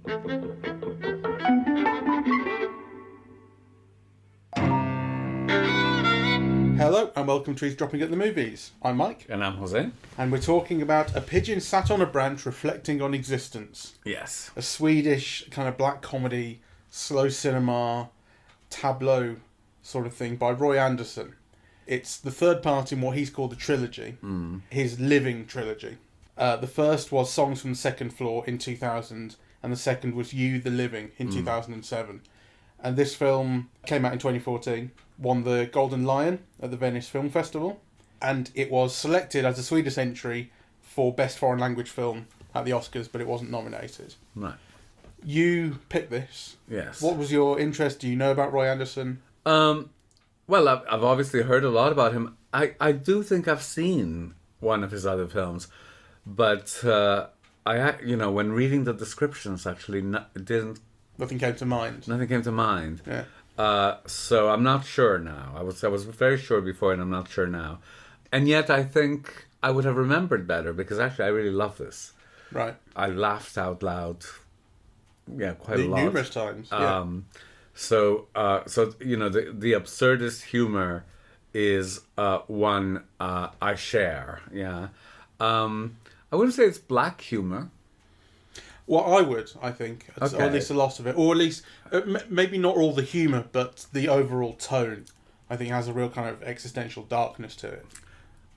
Hello and welcome to Eavesdropping at the Movies. I'm Mike. And I'm José. And we're talking about A Pigeon Sat on a Branch Reflecting on Existence. Yes. A Swedish kind of black comedy, slow cinema, tableau sort of thing by Roy Andersson. It's the third part in what he's called the trilogy, his living trilogy. The first was Songs from the Second Floor in 2000, and the second was You, the Living in 2007. And this film came out in 2014, won the Golden Lion at the Venice Film Festival, and it was selected as a Swedish entry for Best Foreign Language Film at the Oscars, but it wasn't nominated. Right. You picked this. Yes. What was your interest? Do you know about Roy Andersson? Well, I've obviously heard a lot about him. I do think I've seen one of his other films, but when reading the descriptions, actually, it didn't. Nothing came to mind. Nothing came to mind. Yeah. So I'm not sure now. I was very sure before, and I'm not sure now. And yet, I think I would have remembered better because actually, I really love this. Right. I laughed out loud. Yeah, quite a lot. Numerous times. Yeah. So the absurdist humor is one I share. Yeah. I wouldn't say it's black humor. Well, I think. Okay. Or at least a lot of it. Or at least, maybe not all the humour, but the overall tone, I think, has a real kind of existential darkness to it.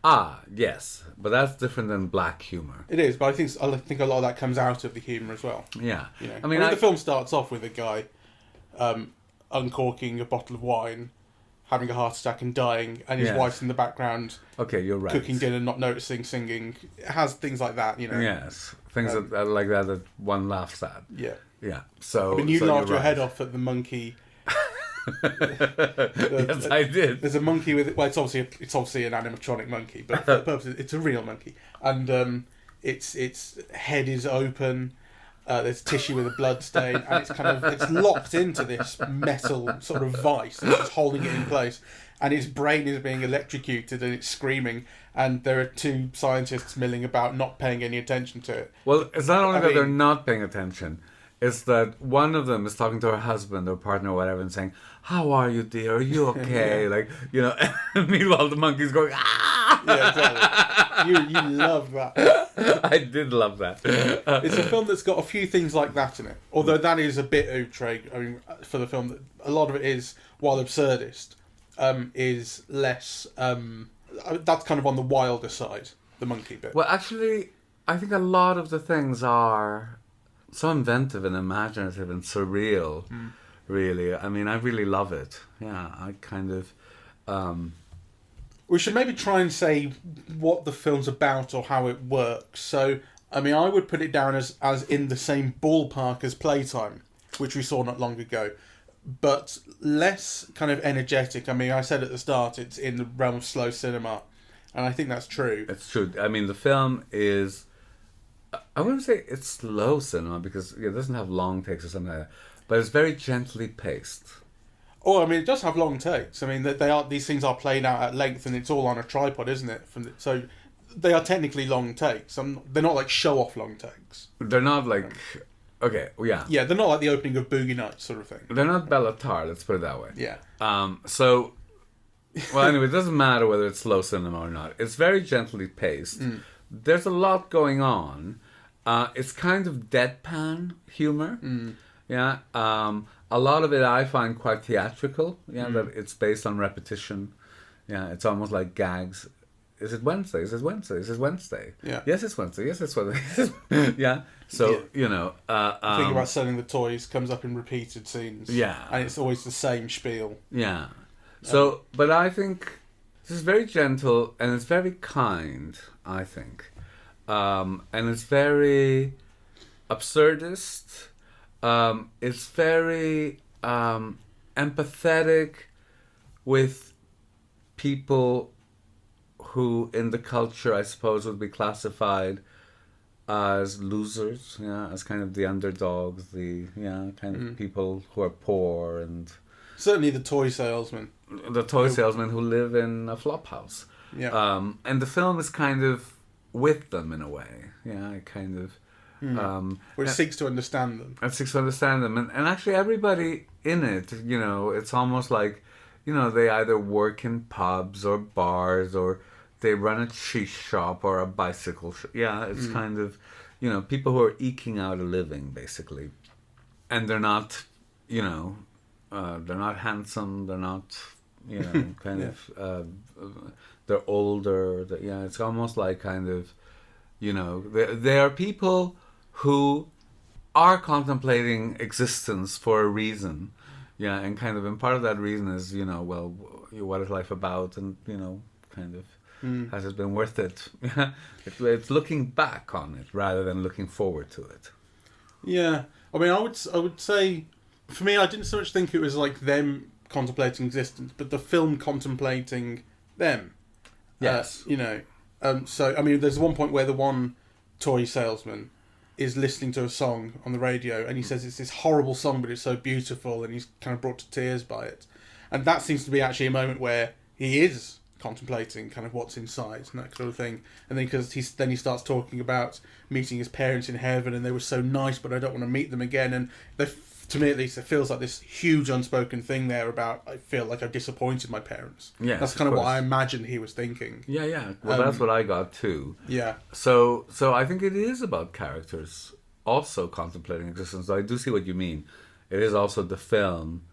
Ah, yes. But that's different than black humor. It is, but I think a lot of that comes out of the humour as well. Yeah. You know? I mean, the film starts off with a guy uncorking a bottle of wine, having a heart attack and dying, and his wife's in the background. Okay, you're right. Cooking dinner, not noticing, singing. It has things like that, you know. Yes, things like that one laughs at. Yeah. Yeah. So. I mean, you laughed your head off at the monkey. Yes, I did. There's a monkey with it's obviously an animatronic monkey, but for the purposes, it's a real monkey, and its head is open. There's tissue with a blood stain, and it's locked into this metal sort of vice, and it's just holding it in place. And its brain is being electrocuted, and it's screaming. And there are two scientists milling about, not paying any attention to it. Well, it's not only that they're not paying attention; it's that one of them is talking to her husband or partner or whatever, and saying, "How are you, dear? Are you okay?" Yeah. And meanwhile, the monkey's going, "Ah!" Yeah, exactly. You love that. I did love that. It's a film that's got a few things like that in it. Although that is a bit outre. I mean, for the film, a lot of it is, while absurdist, is less. That's kind of on the wilder side, the monkey bit. Well, actually, I think a lot of the things are so inventive and imaginative and surreal. Really, I mean, I really love it. Yeah, I kind of. We should maybe try and say what the film's about or how it works. So, I mean, I would put it down as in the same ballpark as Playtime, which we saw not long ago, but less kind of energetic. I mean, I said at the start, it's in the realm of slow cinema, and I think that's true. It's true. I mean, the film is... I wouldn't say it's slow cinema, because it doesn't have long takes or something like that, but it's very gently paced. Oh, I mean, it does have long takes. I mean, these things are played out at length, and it's all on a tripod, isn't it? So they are technically long takes. They're not like show-off long takes. They're not like... Okay, yeah. Yeah, they're not like the opening of Boogie Nights sort of thing. They're not Bellatar, let's put it that way. Yeah. So, well, anyway, it doesn't matter whether it's slow cinema or not. It's very gently paced. There's a lot going on. It's kind of deadpan humor. Yeah. A lot of it I find quite theatrical. Yeah, that it's based on repetition. Yeah, it's almost like gags. Is it Wednesday? Is it Wednesday? Is it Wednesday? Yeah. Yes, it's Wednesday. Yes, it's Wednesday. Yeah. So, Think about selling the toys comes up in repeated scenes. Yeah. And it's always the same spiel. Yeah. So, but I think this is very gentle and it's very kind, I think. And it's very absurdist. It's very empathetic with people who in the culture I suppose would be classified as losers, as kind of the underdogs, kind of people who are poor, and certainly the toy salesman. The toy salesmen who live in a flop house. Yeah. And the film is kind of with them in a way. Yeah, kind of Which seeks to understand them. It seeks to understand them. And actually everybody in it, it's almost like, they either work in pubs or bars, or they run a cheese shop or a bicycle shop. Yeah, it's kind of, people who are eking out a living, basically. And they're not, they're not handsome, they're not, they're older. It's almost like kind of, they are people who are contemplating existence for a reason. Yeah, and kind of, and part of that reason is, what is life about? And, kind of, has it been worth it? It's looking back on it rather than looking forward to it. Yeah. I mean, I would say, for me, I didn't so much think it was like them contemplating existence, but the film contemplating them. Yes. So, I mean, there's one point where the one toy salesman is listening to a song on the radio, and he says it's this horrible song, but it's so beautiful, and he's kind of brought to tears by it. And that seems to be actually a moment where he is contemplating kind of what's inside and that kind of thing. And then because he starts talking about meeting his parents in heaven, and they were so nice, but I don't want to meet them again. And to me at least, it feels like this huge unspoken thing there about, I feel like I've disappointed my parents. Yeah, that's kind of what I imagined he was thinking. Yeah. Well, that's what I got too. Yeah. So I think it is about characters also contemplating existence. I do see what you mean. It is also the film,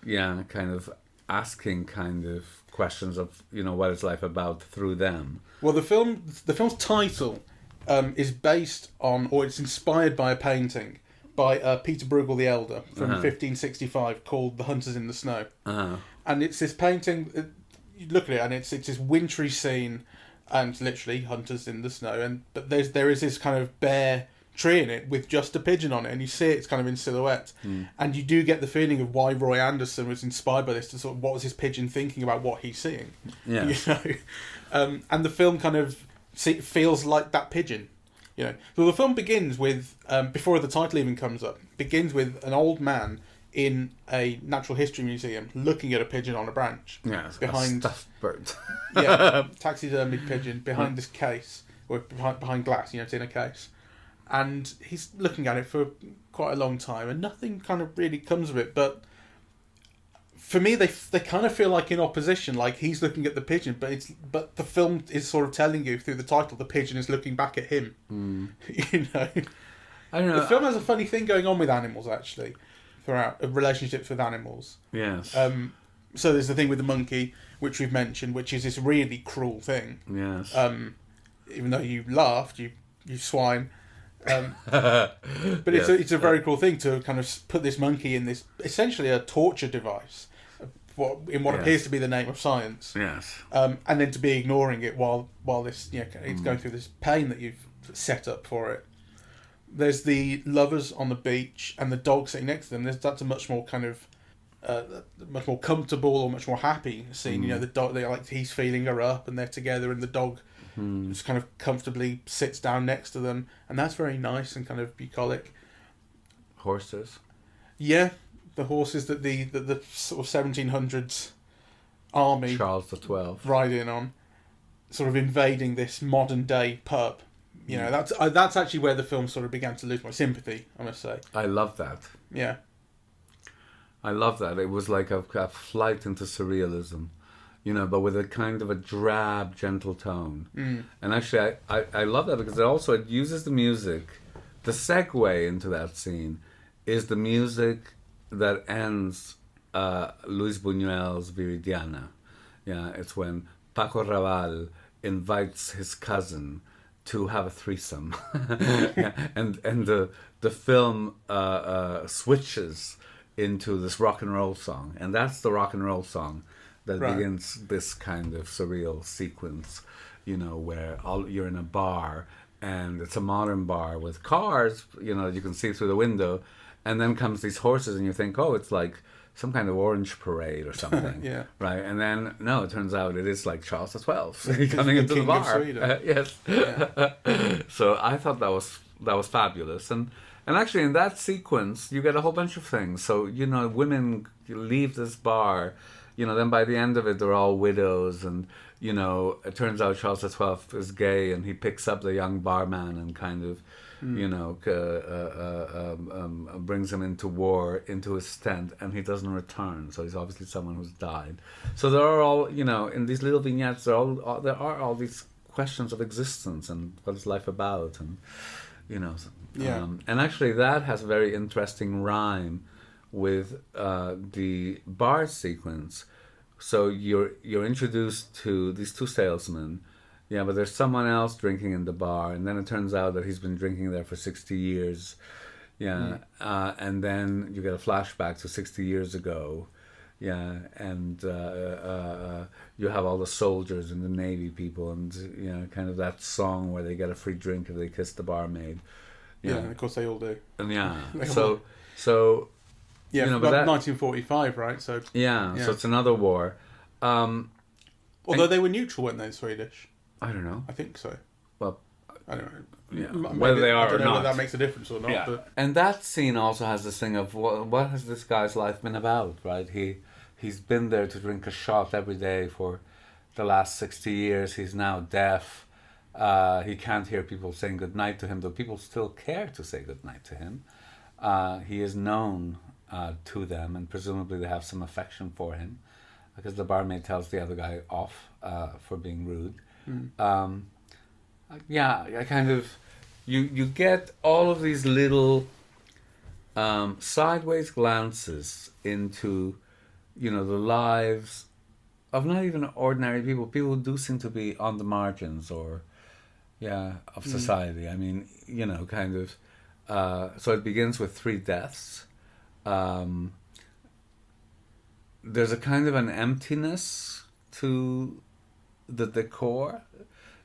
kind of asking kind of questions of what is life about through them. Well, the film's title is based on, or it's inspired by, a painting by Pieter Bruegel the Elder from 1565 called "The Hunters in the Snow," and it's this painting. You look at it, and it's this wintry scene, and literally hunters in the snow. But there is this kind of bare tree in it with just a pigeon on it, and you see it's kind of in silhouette, and you do get the feeling of why Roy Andersson was inspired by this, to sort of, what was his pigeon thinking about what he's seeing. Yeah. And the film kind of feels like that pigeon. So the film begins with, before the title even comes up, begins with an old man in a natural history museum looking at a pigeon on a branch. Yes, behind a stuffed bird. Taxidermied pigeon behind this case, or behind glass. It's in a case, and he's looking at it for quite a long time, and nothing kind of really comes of it. But for me, they kind of feel like in opposition, like he's looking at the pigeon, but the film is sort of telling you through the title the pigeon is looking back at him. I don't know. The film has a funny thing going on with animals actually, throughout relationships with animals. Yes. So there's the thing with the monkey, which we've mentioned, which is this really cruel thing. Yes. Even though you laughed, you swine. But yes. It's a very cruel thing to kind of put this monkey in this, essentially a torture device, in what appears to be the name of science. Yes. And then to be ignoring it while this, it's going through this pain that you've set up for it. There's the lovers on the beach and the dog sitting next to them. That's a much more kind of, much more comfortable or much more happy scene. The dog, he's feeling her up, and they're together, and the dog just kind of comfortably sits down next to them, and that's very nice and kind of bucolic. Horses. Yeah, the horses that the sort of 1700s army Charles XII ride in on, sort of invading this modern day pub. That's actually where the film sort of began to lose my sympathy, I must say. I love that. Yeah. I love that. It was like a flight into surrealism, but with a kind of a drab, gentle tone. And actually, I love that because it uses the music. The segue into that scene is the music that ends Luis Buñuel's Viridiana. Yeah, it's when Paco Raval invites his cousin to have a threesome. and the film switches into this rock and roll song, and that's the rock and roll song that begins this kind of surreal sequence, where you're in a bar, and it's a modern bar with cars, you can see through the window, and then comes these horses, and you think, oh, it's like some kind of orange parade or something. Yeah. Right. And then, no, it turns out it is like Charles XII coming into the bar. Yes. Yeah. So I thought that was fabulous. And actually in that sequence, you get a whole bunch of things. So, women leave this bar, then by the end of it, they're all widows. And, it turns out Charles XII is gay, and he picks up the young barman and kind of, brings him into war, into his tent, and he doesn't return. So he's obviously someone who's died. So there are all, in these little vignettes, there are all these questions of existence and what is life about, and and actually that has a very interesting rhyme with the bar sequence. So you're introduced to these two salesmen, but there's someone else drinking in the bar, and then it turns out that he's been drinking there for 60 years, and then you get a flashback to 60 years ago, and you have all the soldiers and the Navy people, and kind of that song where they get a free drink if they kiss the barmaid. Yeah, and of course they all do. And so but that 1945, right? So so it's another war. Although they were neutral, weren't they, Swedish? I don't know. I think so. Well, I don't know. Yeah. Whether they are I don't or know not. whether that makes a difference or not. Yeah. But And that scene also has this thing of what has this guy's life been about, right? He's been there to drink a shot every day for the last 60 years. He's now deaf. He can't hear people saying goodnight to him, though people still care to say goodnight to him. He is known to them, and presumably they have some affection for him, because the barmaid tells the other guy off for being rude. I kind of... You get all of these little sideways glances into, the lives of not even ordinary people who do seem to be on the margins of society. I mean, kind of... so it begins with 3 deaths. There's a kind of an emptiness to the decor.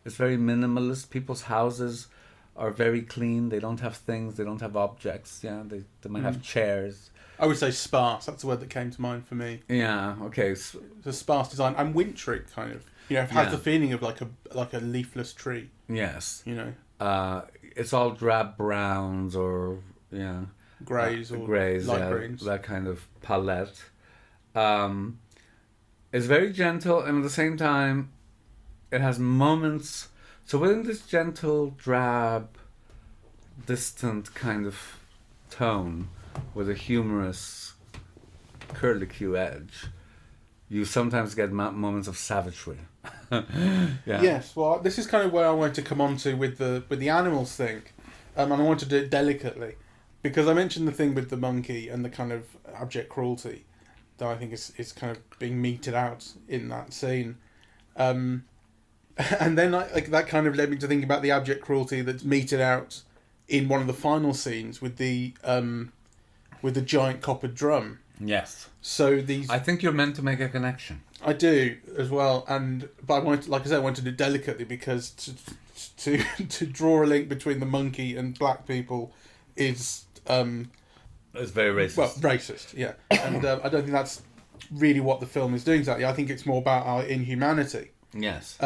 It's very minimalist. People's houses are very clean. They don't have things. They don't have objects. They might have chairs. I would say sparse. That's the word that came to mind for me. Yeah. Okay. It's a sparse design and wintry kind of. It has the feeling of like a leafless tree. Yes. It's all drab browns or greys or greys, light greens. That kind of palette. It's very gentle, and at the same time, it has moments. So within this gentle, drab, distant kind of tone, with a humorous curlicue edge, you sometimes get moments of savagery. Yes, well, this is kind of where I wanted to come on to with the animals thing, and I wanted to do it delicately, because I mentioned the thing with the monkey and the kind of abject cruelty that I think is kind of being meted out in that scene. And then that kind of led me to think about the abject cruelty that's meted out in one of the final scenes with the giant copper drum. Yes. So these... I think you're meant to make a connection. I do as well, but I wanted, like I said, I wanted to do it delicately, because to draw a link between the monkey and black people is... it's very racist. Well, racist, yeah. And I don't think that's really what the film is doing exactly. I think it's more about our inhumanity. Yes.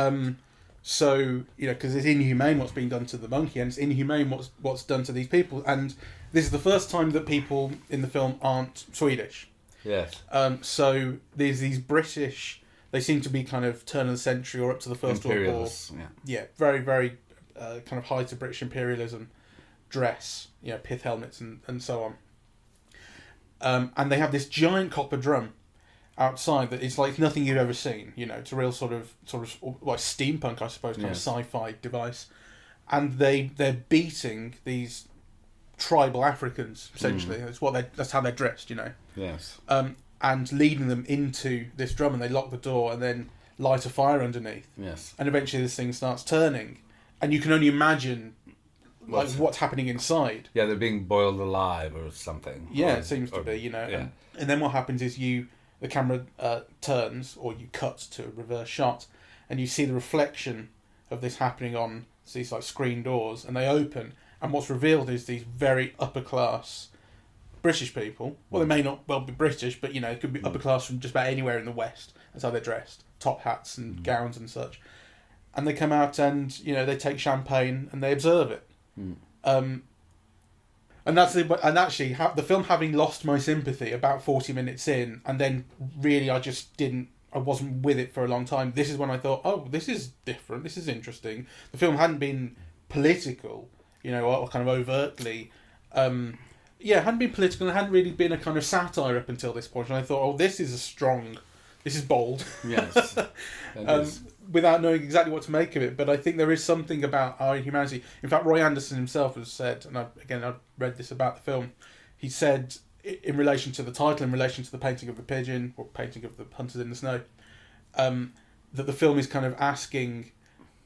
So, because it's inhumane what's being done to the monkey, and it's inhumane what's done to these people. And this is the first time that people in the film aren't Swedish. Yes. So there's these British, they seem to be kind of turn of the century or up to the First World War. Yeah, very, very kind of height of British imperialism dress, pith helmets and so on. And they have this giant copper drum outside that is like nothing you've ever seen. It's a real sort of like steampunk, I suppose, kind of sci-fi device. And they're beating these tribal Africans, essentially. That's how they're dressed, Yes. And leading them into this drum, and they lock the door and then light a fire underneath. Yes. And eventually this thing starts turning, and you can only imagine what's happening inside. Yeah, they're being boiled alive or something. Yeah, it seems to be, Yeah. And then what happens is the camera turns, or you cut to a reverse shot, and you see the reflection of this happening on these like screen doors, and they open, and what's revealed is these very upper class British people. Well, they may not well be British, but it could be upper class from just about anywhere in the West. That's how they're dressed, top hats and gowns and such. And they come out and they take champagne and they observe it. And actually, the film having lost my sympathy about 40 minutes in, and then really I wasn't with it for a long time. This is when I thought, oh, this is different. This is interesting. The film hadn't been political or kind of overtly. It hadn't been political, and it hadn't really been a kind of satire up until this point. And I thought, this is bold. Yes. Without knowing exactly what to make of it. But I think there is something about our humanity. In fact, Roy Andersson himself has said, and I've read this about the film, he said, in relation to the title, in relation to the painting of the pigeon, or painting of the hunters in the snow, that the film is kind of asking,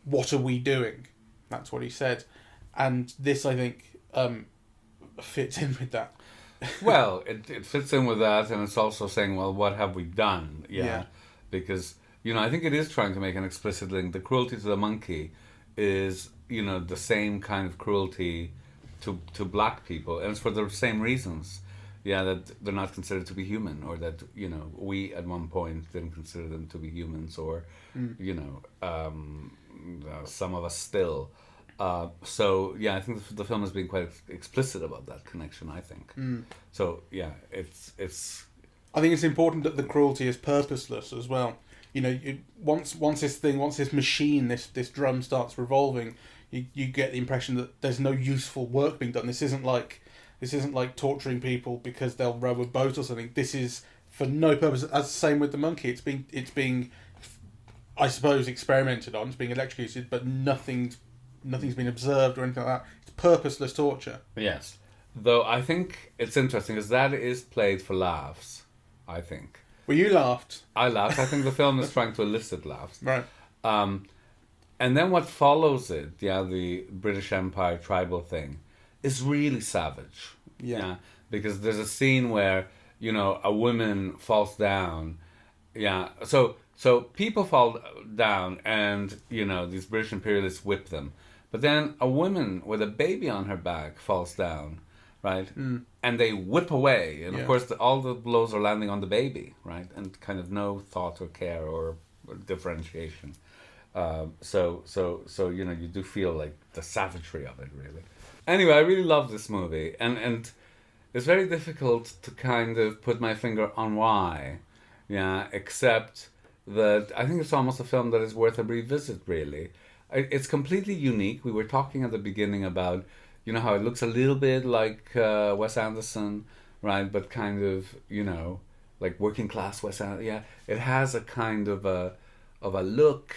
what are we doing? That's what he said. And this, I think, fits in with that. Well, it fits in with that, and it's also saying, well, what have we done? Yeah. Because, I think it is trying to make an explicit link. The cruelty to the monkey is, the same kind of cruelty to black people, and it's for the same reasons. Yeah, that they're not considered to be human, or that, we at one point didn't consider them to be humans, or, some of us still. I think the film is being quite explicit about that connection, I think. So, yeah, it's... I think it's important that the cruelty is purposeless as well. Once this machine, this drum starts revolving, you get the impression that there's no useful work being done. This isn't like torturing people because they'll row a boat or something. This is for no purpose. As the same with the monkey, it's being, I suppose, experimented on. It's being electrocuted, but nothing's been observed or anything like that. It's purposeless torture. Yes, though I think it's interesting because that is played for laughs. I think. Well, you laughed. I laughed. I think the film is trying to elicit laughs. Right. And then what follows it, the British Empire tribal thing, is really savage. Yeah. Because there's a scene where, a woman falls down. Yeah. So people fall down and, these British imperialists whip them. But then a woman with a baby on her back falls down, right? And they whip away. And, of course, all the blows are landing on the baby, right? And kind of no thought or care or differentiation. So you do feel like the savagery of it, really. Anyway, I really love this movie. And it's very difficult to kind of put my finger on why. Yeah, except that I think it's almost a film that is worth a revisit, really. It's completely unique. We were talking at the beginning about, how it looks a little bit like Wes Anderson, right? But kind of, like working class Wes Anderson. Yeah, it has a kind of a look,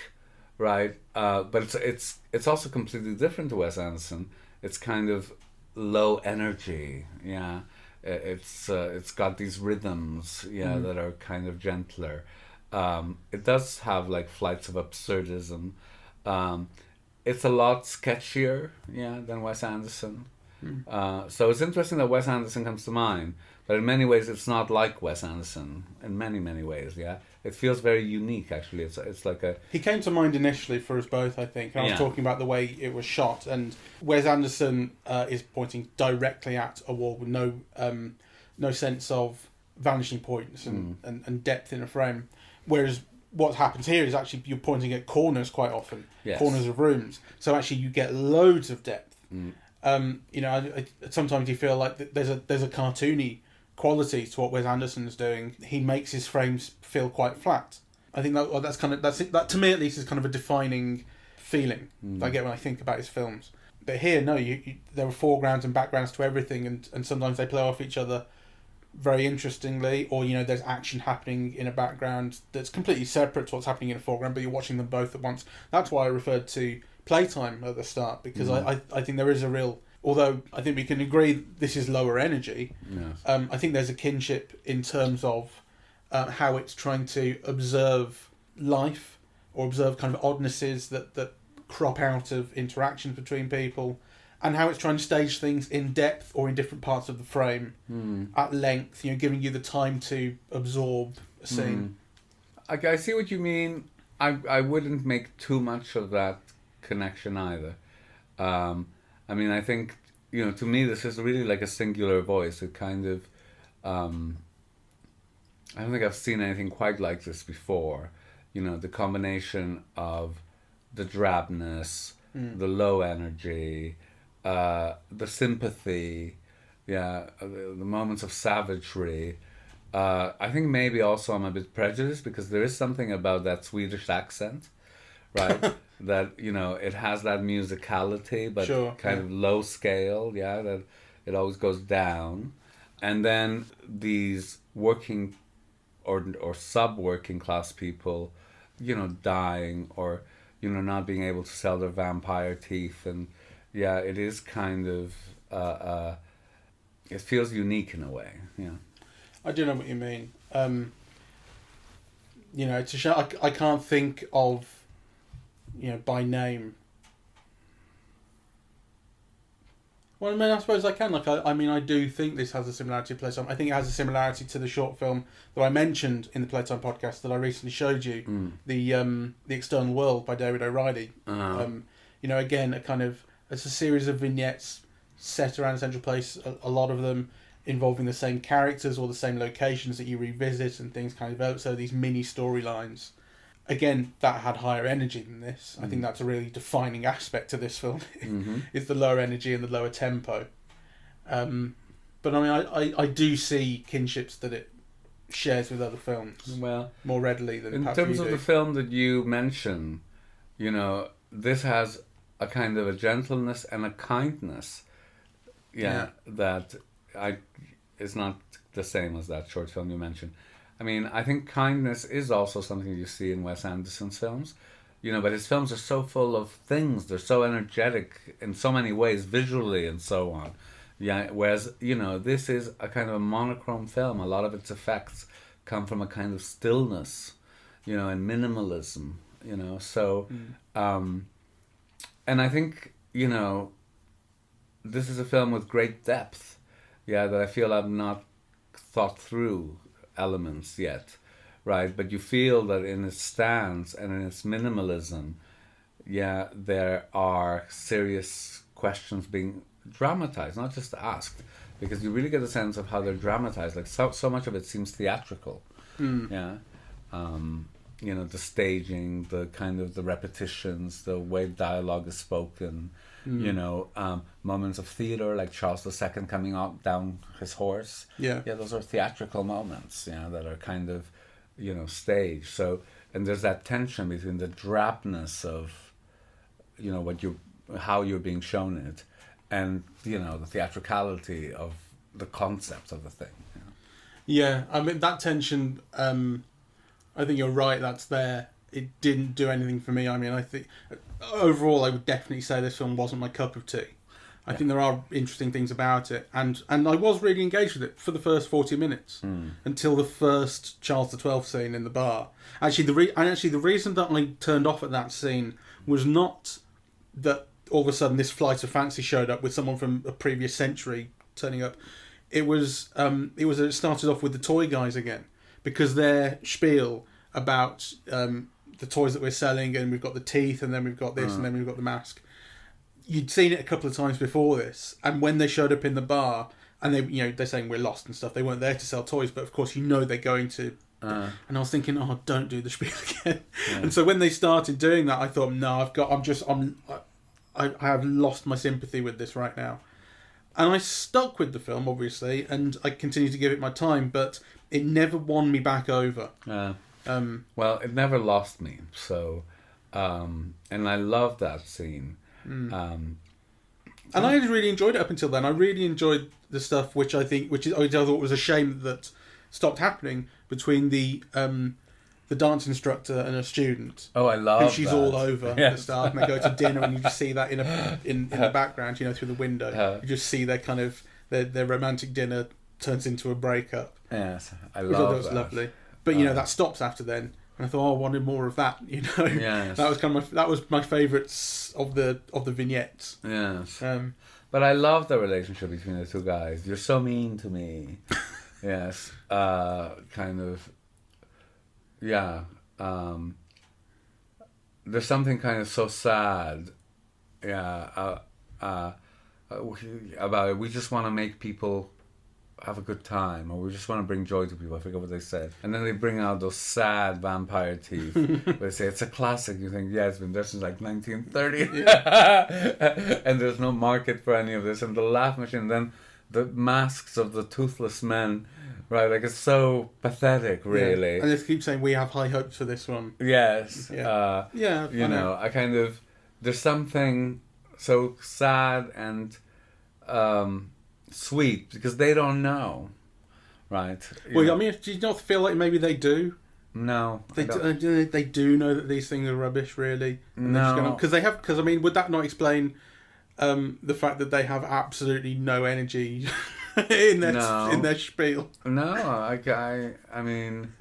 right? But it's also completely different to Wes Anderson. It's kind of low energy. Yeah, it's got these rhythms. Yeah, that are kind of gentler. It does have like flights of absurdism. It's a lot sketchier, than Wes Anderson. So it's interesting that Wes Anderson comes to mind, but in many ways it's not like Wes Anderson. In many ways, it feels very unique. Actually, it's like a. He came to mind initially for us both, I think. I was talking about the way it was shot, and Wes Anderson is pointing directly at a wall with no sense of vanishing points and depth in a frame, whereas what happens here is actually you're pointing at corners quite often, corners of rooms. So actually you get loads of depth. Sometimes you feel like there's a cartoony quality to what Wes Anderson is doing. He makes his frames feel quite flat. I think that to me at least is kind of a defining feeling that I get when I think about his films. But here, no, there are foregrounds and backgrounds to everything, and sometimes they play off each other very interestingly, or there's action happening in a background that's completely separate to what's happening in a foreground, but you're watching them both at once. That's why I referred to Playtime at the start, because I think there is a real, although I think we can agree this is lower energy, I think there's a kinship in terms of how it's trying to observe life, or observe kind of oddnesses that crop out of interactions between people, and how it's trying to stage things in depth or in different parts of the frame at length, giving you the time to absorb a scene. I see what you mean. I wouldn't make too much of that connection either. I think, to me this is really like a singular voice. It kind of, I don't think I've seen anything quite like this before. The combination of the drabness, the low energy, the sympathy, the moments of savagery. I think maybe also I'm a bit prejudiced because there is something about that Swedish accent, right? that, you know, it has that musicality, but Sure, kind of low scale, yeah, that it always goes down. And then these working or sub-working class people, you know, dying or, you know, not being able to sell their vampire teeth. And yeah, it is kind of, it feels unique in a way, yeah. I do know what you mean. You know, it's a show I can't think of, you know, by name. Well, I mean, I suppose I can. Like, I mean, I do think this has a similarity to Playtime. I think it has a similarity to the short film that I mentioned in the Playtime podcast that I recently showed you, the External World by David O'Reilly. You know, again, it's a series of vignettes set around a central place. A lot of them involving the same characters or the same locations that you revisit and things kind of develop. So these mini storylines. Again, that had higher energy than this. I think that's a really defining aspect to this film. Is the lower energy and the lower tempo. But I mean, I do see kinships that it shares with other films. Well, more readily than in perhaps terms you of do. the film that you mention, you know, this has a kind of a gentleness and a kindness, that is not the same as that short film you mentioned. I mean, I think kindness is also something you see in Wes Anderson's films, you know, but his films are so full of things. They're so energetic in so many ways, visually and so on. Yeah, whereas, you know, this is a kind of a monochrome film. A lot of its effects come from a kind of stillness, you know, and minimalism, you know. So, and I think, you know, this is a film with great depth, that I feel I've not thought through elements yet, right? But you feel that in its stance and in its minimalism, there are serious questions being dramatized, not just asked, because you really get a sense of how they're dramatized. Like so much of it seems theatrical, you know, the staging, the kind of the repetitions, the way dialogue is spoken, you know, moments of theater like Charles II coming out down his horse. Those are theatrical moments, that are kind of, you know, staged. So, and there's that tension between the drabness of, you know, how you're being shown it, and, you know, the theatricality of the concept of the thing. Yeah, I mean, that tension, I think you're right, that's there. It didn't do anything for me. I mean, I think overall I would definitely say this film wasn't my cup of tea. I think there are interesting things about it, and I was really engaged with it for the first 40 minutes until the first Charles XII scene in the bar. Actually, the reason that I turned off at that scene was not that all of a sudden this flight of fancy showed up with someone from a previous century turning up. It started off with the toy guys again, because their spiel about the toys that we're selling, and we've got the teeth, and then we've got this, and then we've got the mask. You'd seen it a couple of times before this, and when they showed up in the bar, and they're saying we're lost and stuff, they weren't there to sell toys, but of course they're going to. And I was thinking, oh, don't do the spiel again. And so when they started doing that, I thought, no, I have lost my sympathy with this right now. And I stuck with the film, obviously, and I continued to give it my time, but it never won me back over. Well, it never lost me. So, and I love that scene. And I really enjoyed it up until then. I really enjoyed the stuff which I thought was a shame that stopped happening between the dance instructor and a student. Oh, I love who she's that. all over at the start, and they go to dinner, and you just see that in the background, through the window. You just see their kind of their romantic dinner turns into a breakup. Yes, I love that. Was lovely. But that stops after then, and I thought, I wanted more of that. Yes. that was my favourites of the vignettes. Yes. But I love the relationship between the two guys. You're so mean to me. Yes. Kind of. Yeah. There's something kind of so sad. Yeah. About it. We just want to make people have a good time, or we just want to bring joy to people. I forget what they said. And then they bring out those sad vampire teeth. They say it's a classic. You think, it's been there since like 1930. And there's no market for any of this. And the laugh machine, then the masks of the toothless men right? Like it's so pathetic, really. Yeah. And they keep saying we have high hopes for this one. Yes. Yeah. You know, I kind of there's something so sad and sweet because they don't know, right? Well, I mean, do you not feel like maybe they do? No, they do know that these things are rubbish, really. No, because I mean, would that not explain the fact that they have absolutely no energy in their spiel? No, I mean,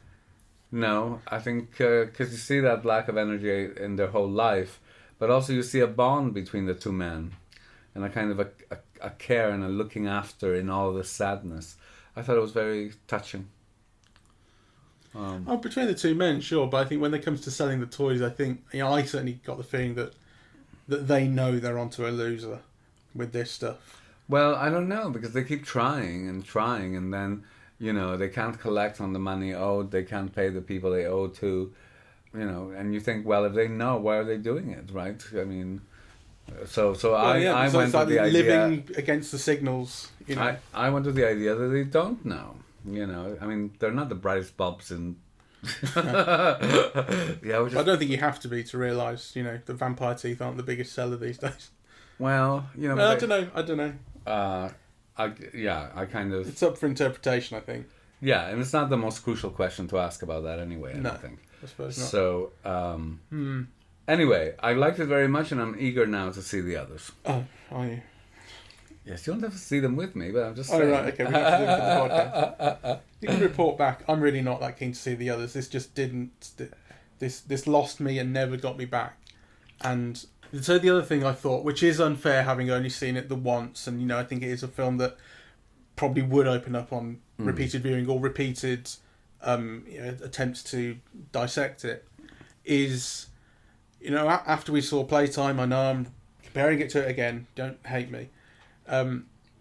no. I think because you see that lack of energy in their whole life, but also you see a bond between the two men, and a kind of a care and a looking after in all the sadness. I thought it was very touching. Between the two men, sure, but I think when it comes to selling the toys, I think I certainly got the feeling that they know they're onto a loser with this stuff. Well, I don't know because they keep trying, and then they can't collect on the money owed. They can't pay the people they owe to, and you think, well, if they know, why are they doing it, right? I mean, I went with the idea living against the signals. I went with the idea that they don't know. I mean, they're not the brightest bulbs in. I don't think you have to be to realise, the vampire teeth aren't the biggest seller these days. Well, I don't know. I kind of. It's up for interpretation, I think. Yeah, and it's not the most crucial question to ask about that anyway. I don't think. I suppose not. So, anyway, I liked it very much, and I'm eager now to see the others. Oh, are you? Yes, you don't have to see them with me, but I'm just saying. Oh, right, okay, we have to do it for the podcast. You can report back. I'm really not that keen to see the others. This just didn't... This lost me and never got me back. And so the other thing I thought, which is unfair having only seen it the once, and, I think it is a film that probably would open up on repeated viewing or repeated attempts to dissect it, is, after we saw Playtime, I know I'm comparing it to it again, don't hate me,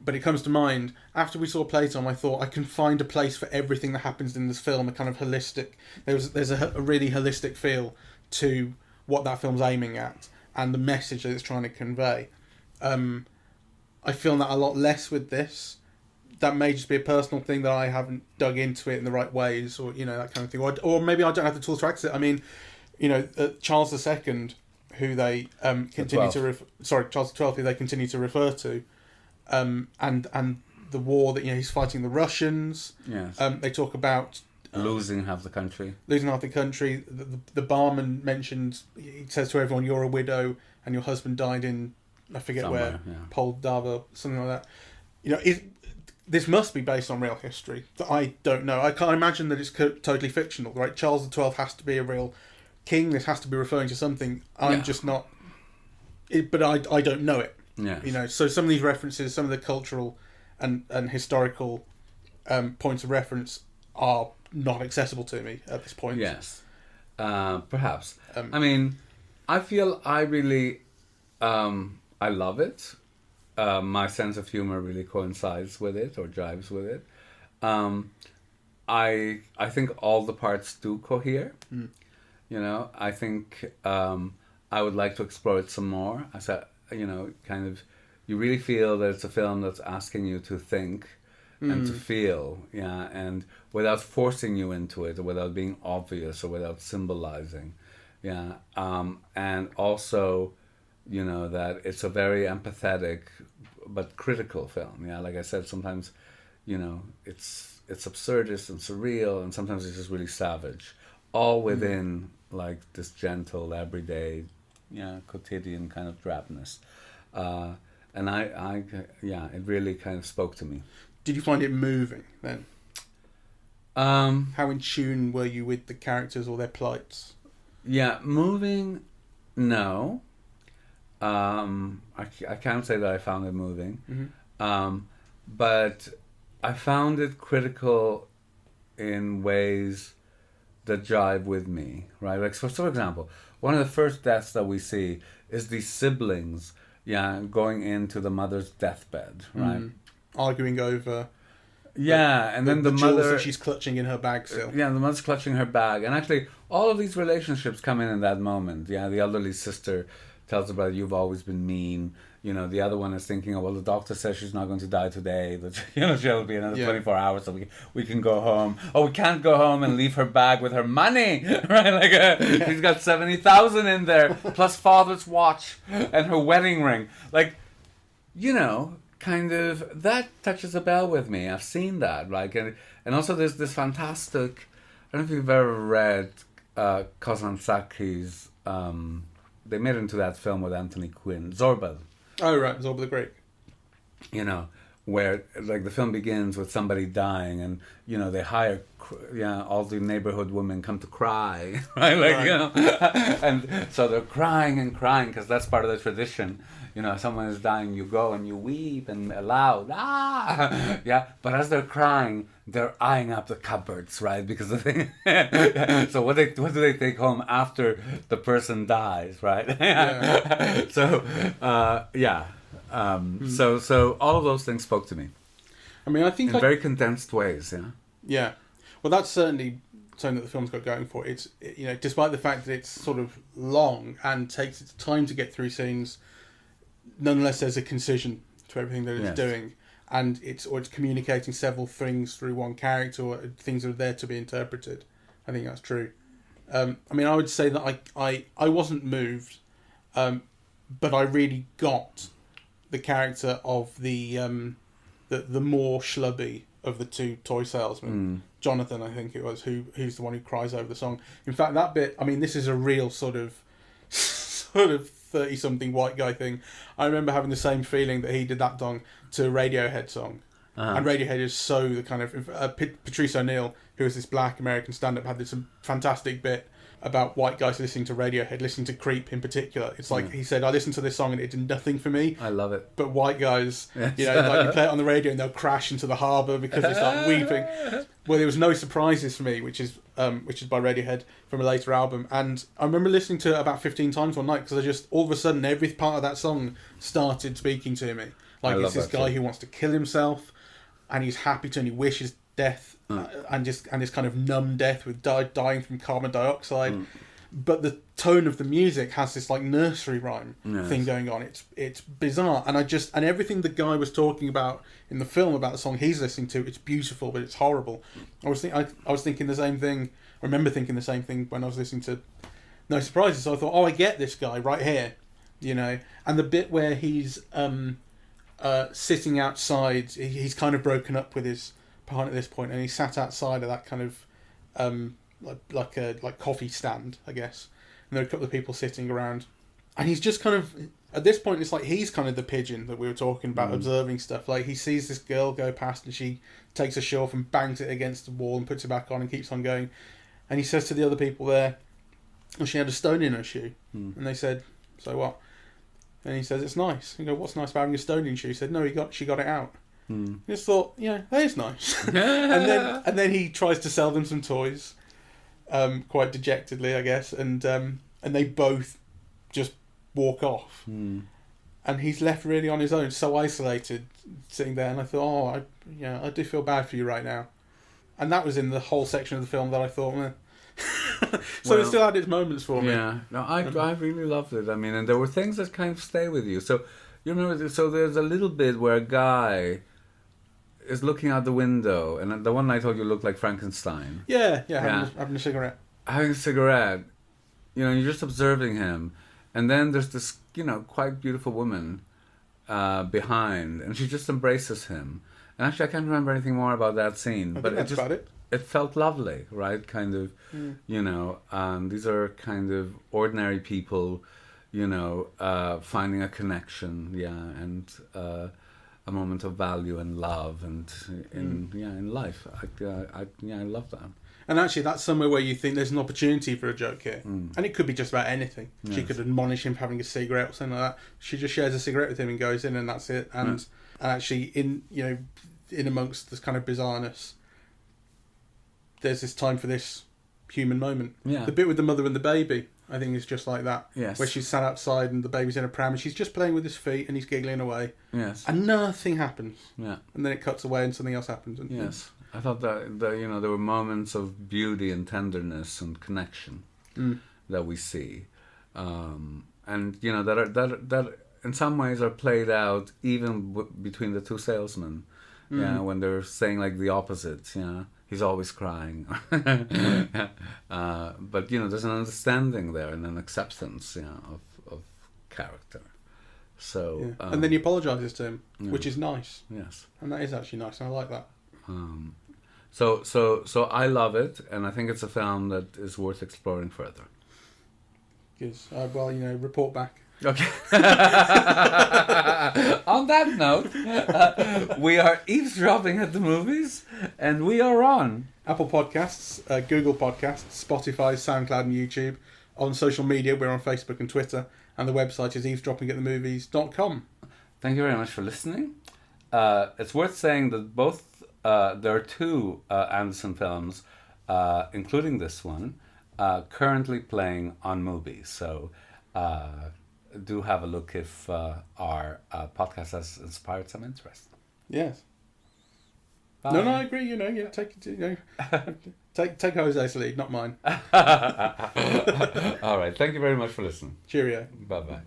but it comes to mind, after we saw Playtime, I thought I can find a place for everything that happens in this film, a kind of holistic, there's a really holistic feel to what that film's aiming at, and the message that it's trying to convey. I feel that a lot less with this. That may just be a personal thing that I haven't dug into it in the right ways, or that kind of thing, or maybe I don't have the tools to access it. I mean, Charles II, who they continue to Charles XII, who they continue to refer to, and the war that he's fighting the Russians. Yes. They talk about losing half the country. The barman mentions, he says to everyone, "You're a widow, and your husband died in I forget somewhere, where, Moldava, something like that." This must be based on real history. That I don't know. I can't imagine that it's totally fictional, right? Charles XII has to be a real king. This has to be referring to something. I'm just not. But I don't know it. Yeah. So some of these references, some of the cultural and historical points of reference are not accessible to me at this point. Yes, perhaps. I mean, I feel I really, I love it. My sense of humor really coincides with it or jives with it. I think all the parts do cohere. I think I would like to explore it some more. I said, kind of, you really feel that it's a film that's asking you to think and to feel, and without forcing you into it, or without being obvious, or without symbolizing, and also, that it's a very empathetic but critical film. Like I said, sometimes, it's absurdist and surreal, and sometimes it's just really savage, all within like this gentle, everyday, quotidian kind of drabness, and I it really kind of spoke to me. Did you find it moving then? How in tune were you with the characters or their plights? Yeah, moving, no. I can't say that I found it moving. But I found it critical in ways that jive with me, right? Like, so for example, one of the first deaths that we see is these siblings, going into the mother's deathbed, right? Arguing over... and then the mother... that she's clutching in her bag still. The mother's clutching her bag. And actually, all of these relationships come in that moment. The elderly sister tells her brother, "You've always been mean." You know, the other one is thinking, "Oh well, the doctor says she's not going to die today, but you know she'll be another 24 hours, so we can go home. Oh, we can't go home and leave her bag with her money, right? Like she's got 70,000 in there, plus father's watch and her wedding ring. Like, you know, kind of that touches a bell with me. I've seen that, like, and also there's this fantastic. I don't know if you've ever read Kazantzaki's. They made it into that film with Anthony Quinn, Zorbel. Oh, right, Zorbel the Great. You know, where like the film begins with somebody dying, and you know they hire, all the neighborhood women come to cry, right? Like right. You know, and so they're crying and crying because that's part of the tradition. You know, someone is dying, you go and you weep and loud, yeah. But as they're crying, they're eyeing up the cupboards, right? Because the thing. So what do they take home after the person dies, right? Yeah. So so all of those things spoke to me. I mean, I think in very condensed ways, yeah. Yeah, well, that's certainly something that the film's got going for it. It's, you know, despite the fact that it's sort of long and takes its time to get through scenes, nonetheless there's a concision to everything that it's doing, and it's communicating several things through one character, or things that are there to be interpreted. I think that's true. I mean, I would say that I wasn't moved, but I really got the character of the more schlubby of the two toy salesmen. Jonathan, I think it was, who's the one who cries over the song. In fact, that bit, I mean, this is a real sort of 30-something white guy thing. I remember having the same feeling that he did that song to a Radiohead song. And Radiohead is so the kind of... Patrice O'Neill, who was this black American stand-up, had this fantastic bit about white guys listening to Radiohead, listening to Creep in particular. It's like, he said, I listened to this song and it did nothing for me. I love it. But white guys, you know, like you play it on the radio and they'll crash into the harbour because they start weeping. Well, there was No Surprises for me, which is by Radiohead from a later album. And I remember listening to it about 15 times one night because I just, all of a sudden, every part of that song started speaking to me. Like, it's this guy who wants to kill himself and he's happy to, and he wishes death and this kind of numb death with dying from carbon dioxide. But the tone of the music has this like nursery rhyme thing going on. It's bizarre, and everything the guy was talking about in the film about the song he's listening to, it's beautiful, but it's horrible. I was thinking the same thing. I remember thinking the same thing when I was listening to No Surprises. So I thought, I get this guy right here, you know. And the bit where he's sitting outside, he's kind of broken up with his partner at this point, and he sat outside of that kind of like coffee stand, I guess. And there are a couple of people sitting around, and he's just kind of, at this point, it's like he's kind of the pigeon that we were talking about, observing stuff. Like, he sees this girl go past and she takes a shoe off and bangs it against the wall and puts it back on and keeps on going. And he says to the other people there, well, she had a stone in her shoe. And they said, so what? And he says, it's nice. You go, what's nice about having a stone in your shoe? He said, no, she got it out. I just thought, yeah, that is nice. and then he tries to sell them some toys, quite dejectedly, I guess, and they both just walk off, and he's left really on his own, so isolated, sitting there. And I thought, I do feel bad for you right now. And that was in the whole section of the film that I thought, so it still had its moments for me. Yeah, no, I really loved it. I mean, and there were things that kind of stay with you. So you remember, so there's a little bit where a guy is looking out the window, and the one I told you looked like Frankenstein. Yeah, having a cigarette. Having a cigarette, you know, you're just observing him, and then there's this, you know, quite beautiful woman behind, and she just embraces him. And actually, I can't remember anything more about that scene, but that's about it. It felt lovely, right? Kind of, you know, these are kind of ordinary people, you know, finding a connection, and a moment of value and love, and in life. I love that. And actually, that's somewhere where you think there's an opportunity for a joke here, and it could be just about anything. Yes. She could admonish him for having a cigarette or something like that. She just shares a cigarette with him and goes in, and that's it. And actually, in amongst this kind of bizarreness, there's this time for this human moment. Yeah. The bit with the mother and the baby, I think, is just like that. Yes. Where she's sat outside and the baby's in a pram and she's just playing with his feet and he's giggling away. Yes. And nothing happens. Yeah. And then it cuts away and something else happens. And, yes. I thought that there were moments of beauty and tenderness and connection that we see. And and that in some ways are played out even between the two salesmen. Yeah, when they're saying like the opposites. He's always crying. But there's an understanding there and an acceptance of character. So and then he apologises to him, which is nice. Yes, and that is actually nice, and I like that. So I love it, and I think it's a film that is worth exploring further. Good. Well, report back. Okay. On that note, we are eavesdropping at the movies, and we are on Apple Podcasts, Google Podcasts, Spotify, SoundCloud, and YouTube. On social media, we're on Facebook and Twitter, and the website is eavesdroppingatthemovies.com. Thank you very much for listening. It's worth saying that both there are two Andersson films, including this one, currently playing on movies. So do have a look if our podcast has inspired some interest. Yes. Bye. No, I agree. Take José's lead, not mine. All right. Thank you very much for listening. Cheerio. Bye-bye.